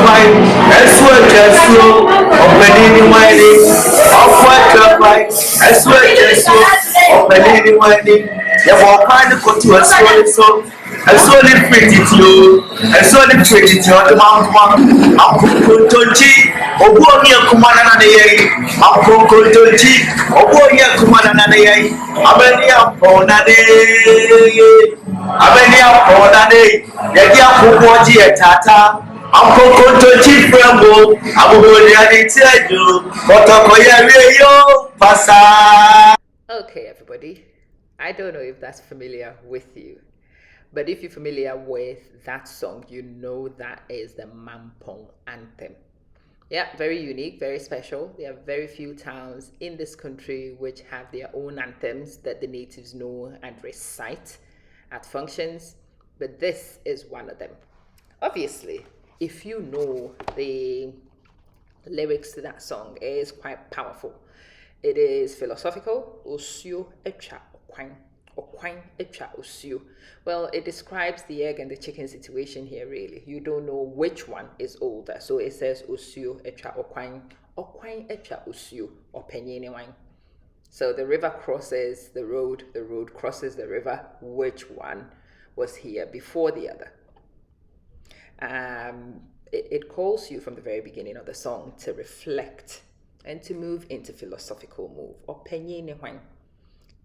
wine, as well as slow, opening whining, of what wine, as well as slow, opening whining. You walk kind of go to a solid so. A solid pretty you, a solid pretty you, the mount one, Uncle Tonchi, or Bonia Kumana, Uncle Tonchi, or Bonia Kumana, Abenia Ponade, Abenia Ponade, Yagia Pumoji Tata, Uncle Tonchi Frembo, Abulia Tiju, Otokoya Rio, Pasa. Okay, everybody. I don't know if that's familiar with you. But if you're familiar with that song, you know that is the Mampong anthem. Yeah, very unique, very special. There are very few towns in this country which have their own anthems that the natives know and recite at functions, but this is one of them. Obviously, if you know the lyrics to that song, it is quite powerful. It is philosophical. Osio echa okwang. Okwang echa osio. Well, it describes the egg and the chicken situation here, really. You don't know which one is older. So it says osio echa okwang. Okwang echa osio. Openyene wang. So the river crosses the road crosses the river. Which one was here before the other? It calls you from the very beginning of the song to reflect and to move into philosophical move. Openyene wang.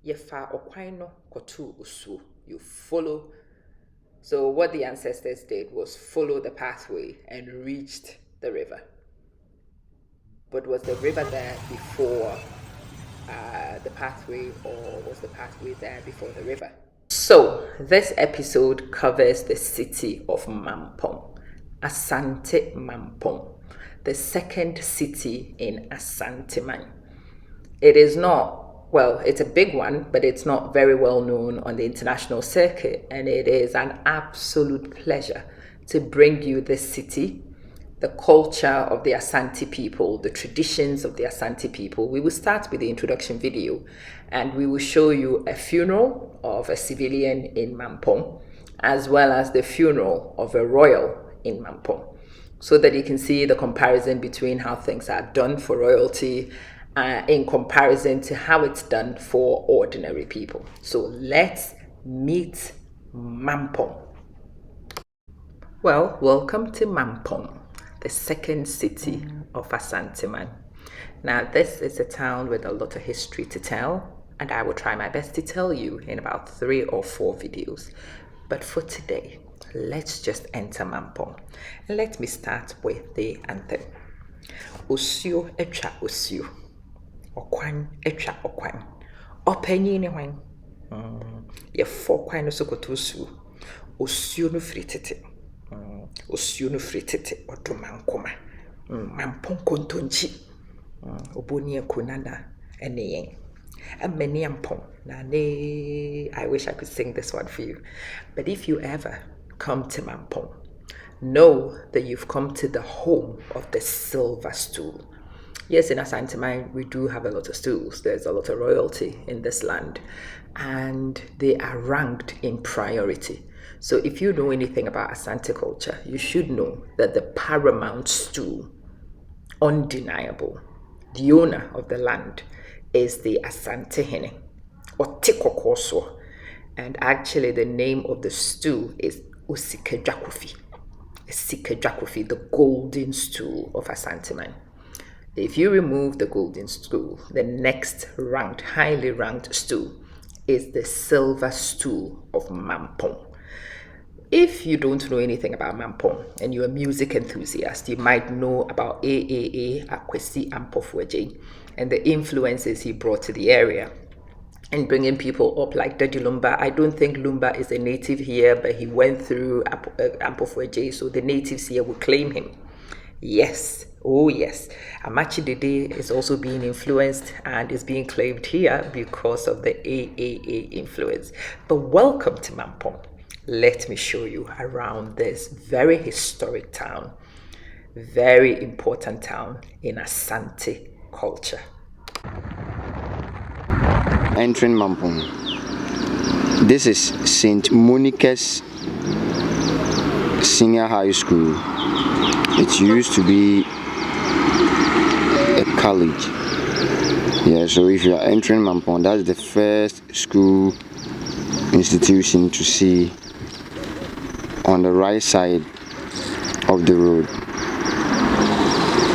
Yefa okwan no kotu usu. You follow. So what the ancestors did was follow the pathway and reached the river. But was the river there before the pathway, or was the pathway there before the river? So this episode covers the city of Mampong, Asante Mampong, the second city in Asanteman. It is not, well, it's a big one, but it's not very well known on the international circuit. And it is an absolute pleasure to bring you this city, the culture of the Asante people, the traditions of the Asante people. We will start with the introduction video, and we will show you a funeral of a civilian in Mampong, as well as the funeral of a royal in Mampong, so that you can see the comparison between how things are done for royalty in comparison to how it's done for ordinary people. So let's meet Mampong. Well, welcome to Mampong, the second city of Asanteman. Now, this is a town with a lot of history to tell, and I will try my best to tell you in about 3 or 4 videos. But for today, let's just enter Mampong. And let me start with the anthem. Osio echa osio. Okwan echa okwan. Openyene wang. Ye fo kwan no sokoto osuo. Osio no fritete. Osio no fritete otomankoma. Mampong kontonchi. Oboni ekunana ene yen. Many Mampong. I wish I could sing this one for you. But if you ever come to Mampong, know that you've come to the home of the Silver Stool. Yes, in Asanteman, we do have a lot of stools. There's a lot of royalty in this land, and they are ranked in priority. So if you know anything about Asante culture, you should know that the paramount stool, undeniable, the owner of the land, is the Asante Hene, or Tikokoso. And actually the name of the stool is Osike Jakofi, the golden stool of Asanteman. If you remove the golden stool, the next ranked, highly ranked stool is the Silver Stool of Mampong. If you don't know anything about Mampong and you're a music enthusiast, you might know about AAA Akwesi Ampofweje and the influences he brought to the area and bringing people up like Daddy Lumba. I don't think Lumba is a native here, but he went through Ampofweje, so the natives here will claim him. Yes, oh yes. Amachi Dede is also being influenced and is being claimed here because of the AAA influence. But welcome to Mampong. Let me show you around this very historic town, very important town in Asante culture. Entering Mampong. This is St. Monica's senior high school. It used to be a college. Yeah, so if you are entering Mampong, that's the first school institution to see on the right side of the road.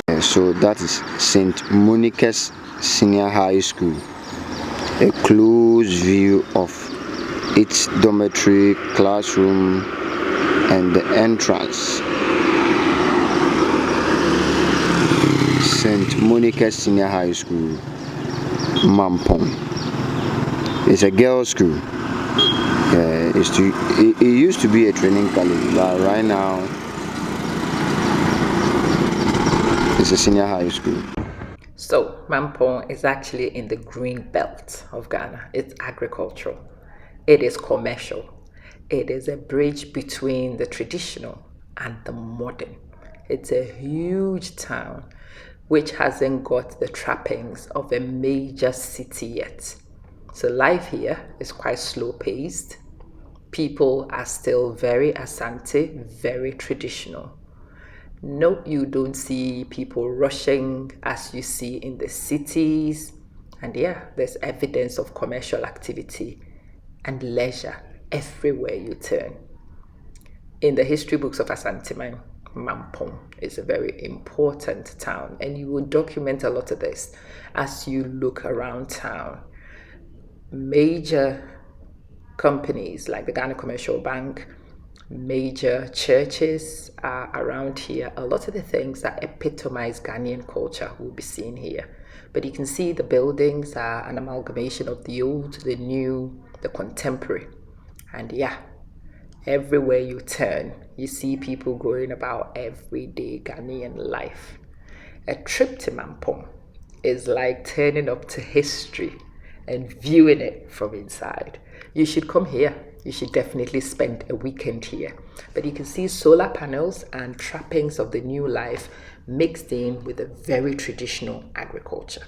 Yeah, so that is St. Monica's Senior High School. A close view of its dormitory, classroom, and the entrance. St. Monica's Senior High School, Mampong. It's a girls' school. It used to be a training college, but right now it's a senior high school. So, Mampong is actually in the green belt of Ghana. It's agricultural. It is commercial. It is a bridge between the traditional and the modern. It's a huge town which hasn't got the trappings of a major city yet. So life here is quite slow paced. People are still very Asante, very traditional. No, you don't see people rushing as you see in the cities. And yeah, there's evidence of commercial activity and leisure everywhere you turn. In the history books of Asanteman, Mampong is a very important town, and you will document a lot of this as you look around town. Major companies like the Ghana Commercial Bank, major churches are around here. A lot of the things that epitomize Ghanaian culture will be seen here. But you can see the buildings are an amalgamation of the old, the new, the contemporary. And yeah, everywhere you turn, you see people going about everyday Ghanaian life. A trip to Mampong is like turning up to history and viewing it from inside. You should come here. You should definitely spend a weekend here. But you can see solar panels and trappings of the new life mixed in with a very traditional agriculture.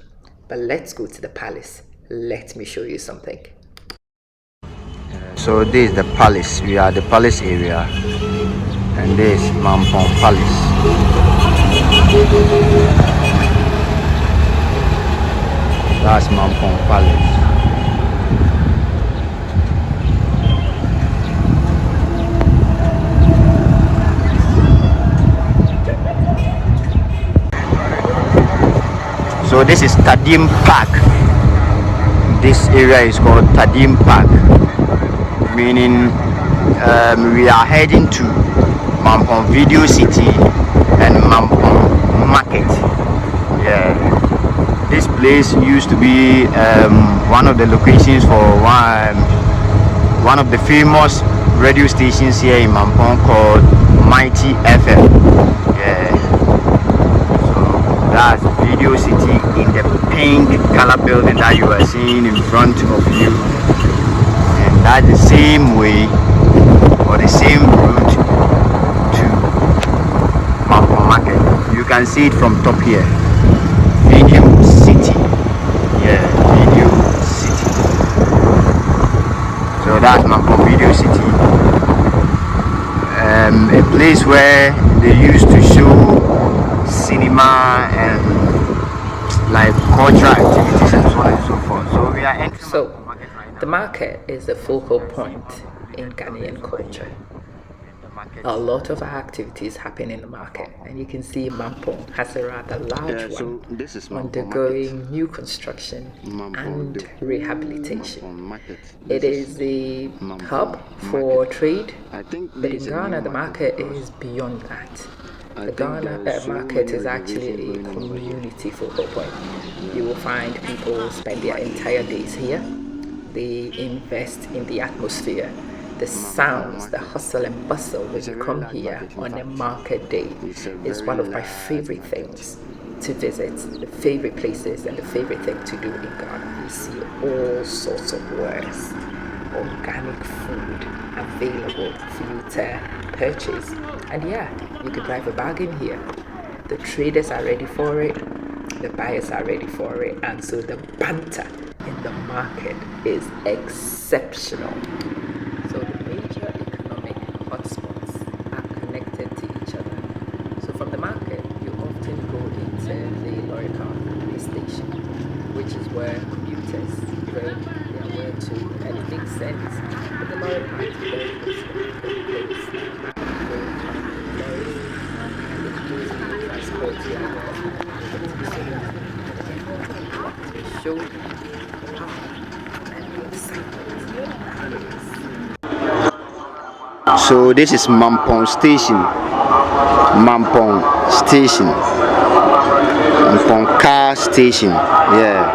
But let's go to the palace. Let me show you something. So this is the palace. We are the palace area, and this is Mampong Palace. That's Mampong Palace. So this is Tadim Park. This area is called Tadim Park, meaning we are heading to Mampong Video City and Mampong Market. Yeah, this place used to be one of the locations for one of the famous radio stations here in Mampong called Mighty FM. Yeah, so that's Video City in the pink color building that you are seeing in front of you. That's the same way or the same route to Mampong Market. You can see it from top here. Video City. Yeah, Video City. So that's Mampong Video City. A place where they used to show cinema and like cultural activities and so on and so forth. So we are entering Mampong Market right now. The market is the focal point in Ghanaian culture. A lot of our activities happen in the market, and you can see Mampong has a rather large one undergoing new construction and rehabilitation. It is a hub for trade, but in Ghana the market is beyond that. The Ghana market is actually a community focal point. You will find people spend their entire days here. They invest in the atmosphere, the sounds, the hustle and bustle when you come here on a market day is one of my favorite things to visit, the favorite places and the favorite thing to do in Ghana. You see all sorts of wares, organic food available for you to purchase. And yeah, you can drive a bargain here. The traders are ready for it, the buyers are ready for it, and so the banter in the market is exceptional. So the major economic hotspots are show you how fun and the excitement that is. So this is Mampong Station. Mampong Station. Mampong Car Station. Yeah.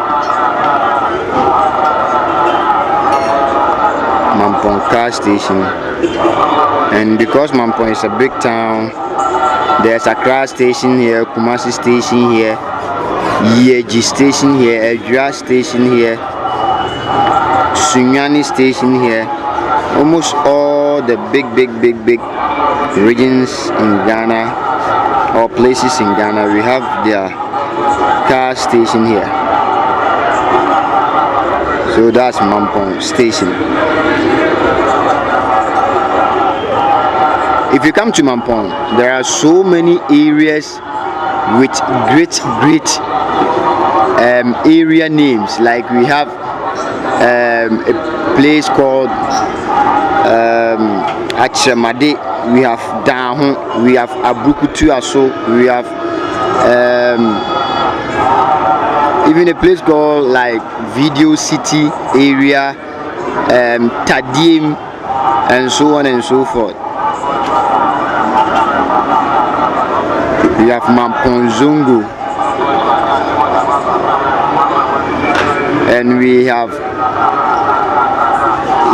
Mampong Car Station. And because Mampong is a big town, there's a car station here, Kumasi Station here, Yeji Station here, Edra Station here, Sunyani Station here. Almost all the big regions in Ghana or places in Ghana, we have their car station here. So that's Mampong Station. If you come to Mampong, there are so many areas with great area names. Like we have a place called Achemade, we have Dahon, we have Abukutu Aso, we have even a place called like Video City area, Tadim, and so on and so forth. We have Mampong Zongo, and we have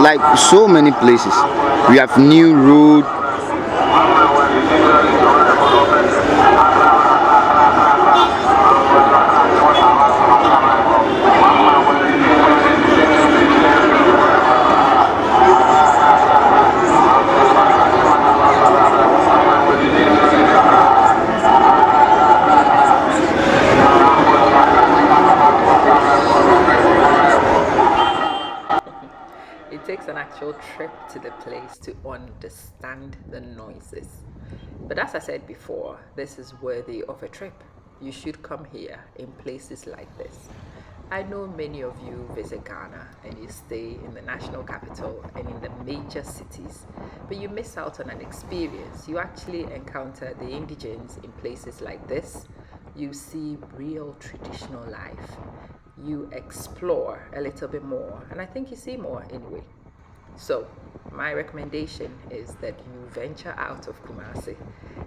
like so many places. We have New Road. It takes an actual trip to the place to understand the noises. But as I said before, this is worthy of a trip. You should come here in places like this. I know many of you visit Ghana and you stay in the national capital and in the major cities, but you miss out on an experience. You actually encounter the indigents in places like this. You see real traditional life. You explore a little bit more, and I think you see more anyway. So my recommendation is that you venture out of Kumasi.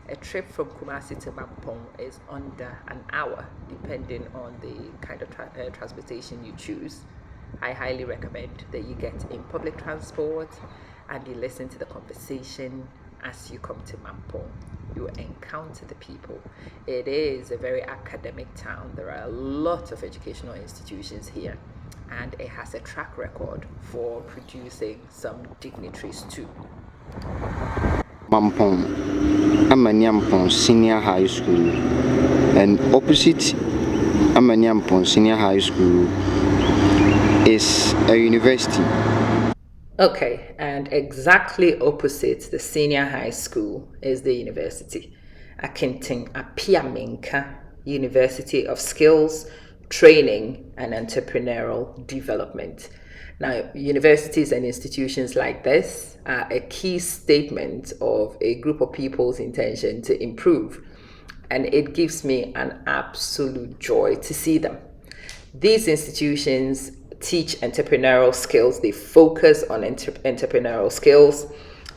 A trip from Kumasi to Mampong is under an hour, depending on the kind of transportation you choose. I highly recommend that you get in public transport and you listen to the conversation as you come to Mampong. You encounter the people. It is a very academic town. There are a lot of educational institutions here, and it has a track record for producing some dignitaries too. Mampong, Amaniampong Senior High School, and opposite Amaniampong Senior High School is a university. Okay, and exactly opposite the senior high school is the university, Akinting Apiamenka University of Skills, Training and Entrepreneurial Development. Now, universities and institutions like this are a key statement of a group of people's intention to improve, and it gives me an absolute joy to see them. These institutions teach entrepreneurial skills. They focus on entrepreneurial skills.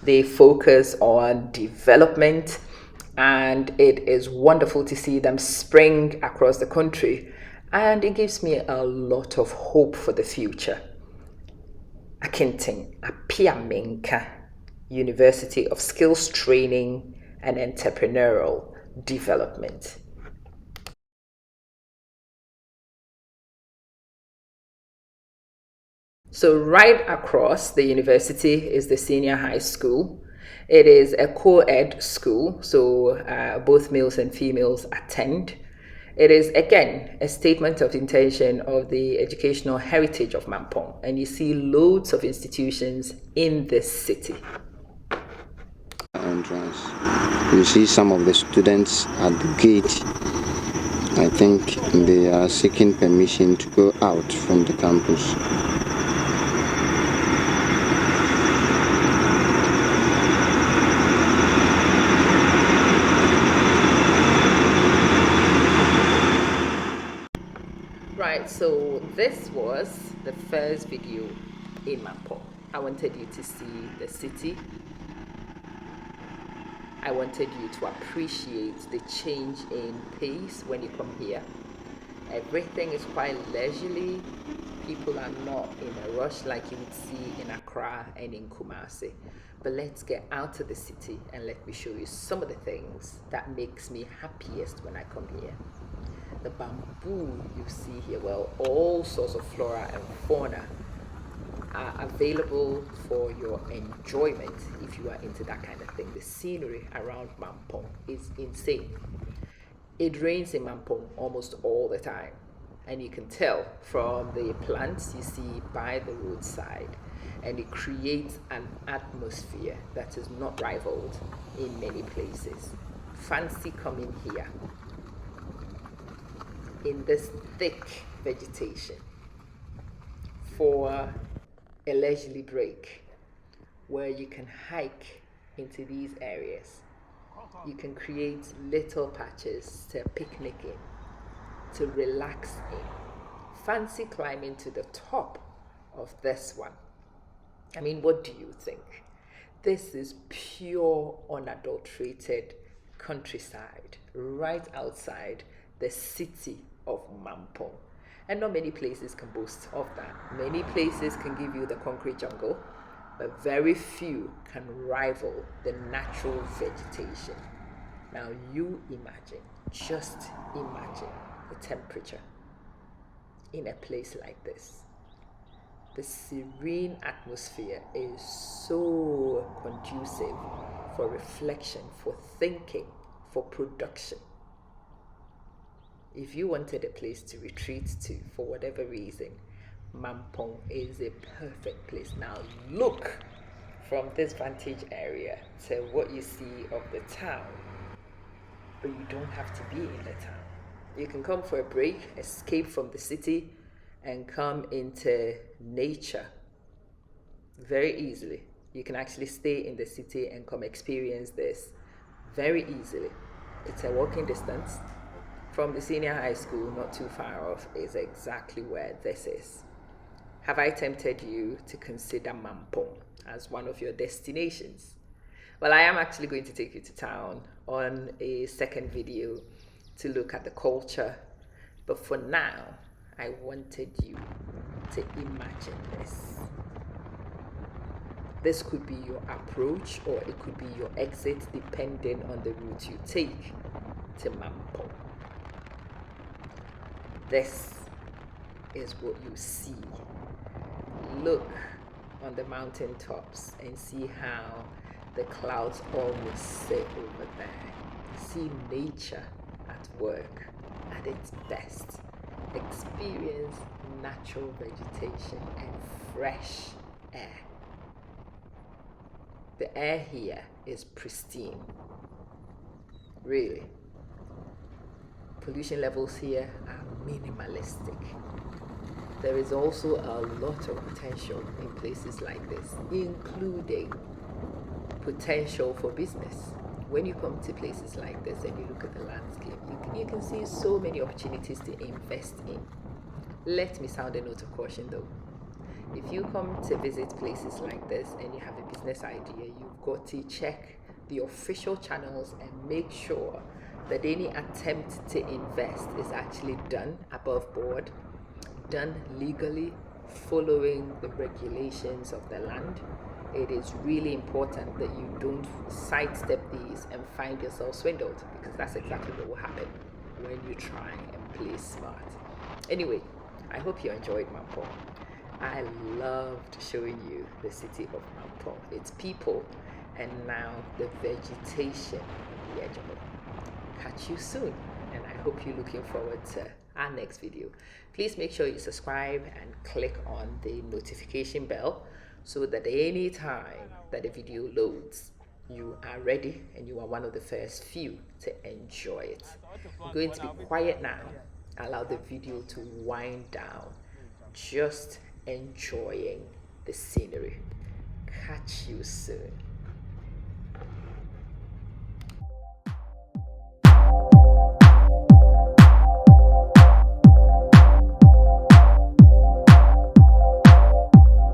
They focus on development, and it is wonderful to see them spring across the country, and it gives me a lot of hope for the future. Akinting Apiamenka University of Skills Training and Entrepreneurial Development. So right across the university is the senior high school. It is a co-ed school, so both males and females attend. It is, again, a statement of intention of the educational heritage of Mampong, and you see loads of institutions in this city. Entrance. You see some of the students at the gate. I think they are seeking permission to go out from the campus. So this was the first video in Mampong. I wanted you to see the city. I wanted you to appreciate the change in pace when you come here. Everything is quite leisurely. People are not in a rush like you would see in Accra and in Kumasi. But let's get out of the city and let me show you some of the things that makes me happiest when I come here. The bamboo you see here, well, all sorts of flora and fauna are available for your enjoyment if you are into that kind of thing. The scenery around Mampong is insane. It rains in Mampong almost all the time, and you can tell from the plants you see by the roadside, and it creates an atmosphere that is not rivaled in many places. Fancy coming here in this thick vegetation for a leisurely break where you can hike into these areas. You can create little patches to picnic in, to relax in. Fancy climbing to the top of this one. I mean, what do you think? This is pure, unadulterated countryside right outside the city of Mampong. And not many places can boast of that. Many places can give you the concrete jungle, but very few can rival the natural vegetation. Now you imagine, just imagine the temperature in a place like this. The serene atmosphere is so conducive for reflection, for thinking, for production. If you wanted a place to retreat to for whatever reason, Mampong is a perfect place. Now look from this vantage area to what you see of the town, but you don't have to be in the town. You can come for a break, escape from the city, and come into nature very easily. You can actually stay in the city and come experience this very easily. It's a walking distance. From the senior high school, not too far off, is exactly where this is. Have I tempted you to consider Mampong as one of your destinations? Well, I am actually going to take you to town on a second video to look at the culture. But for now, I wanted you to imagine this. This could be your approach or it could be your exit depending on the route you take to Mampong. This is what you see. Look on the mountain tops and see how the clouds almost sit over there. See nature at work at its best. Experience natural vegetation and fresh air. The air here is pristine. Really. Pollution levels here are minimalistic. There is also a lot of potential in places like this, including potential for business. When you come to places like this and you look at the landscape, you can see so many opportunities to invest in. Let me sound a note of caution though. If you come to visit places like this and you have a business idea, you've got to check the official channels and make sure that any attempt to invest is actually done above board, done legally, following the regulations of the land. It is really important that you don't sidestep these and find yourself swindled, because that's exactly what will happen when you try and play smart. Anyway, I hope you enjoyed Mampong. I loved showing you the city of Mampong, its people, and now the vegetation on the edge of it. Catch you soon, and I hope you're looking forward to our next video. Please make sure you subscribe and click on the notification bell so that any time that the video loads, you are ready and you are one of the first few to enjoy it. I'm going to be quiet now. Allow the video to wind down. Just enjoying the scenery. Catch you soon.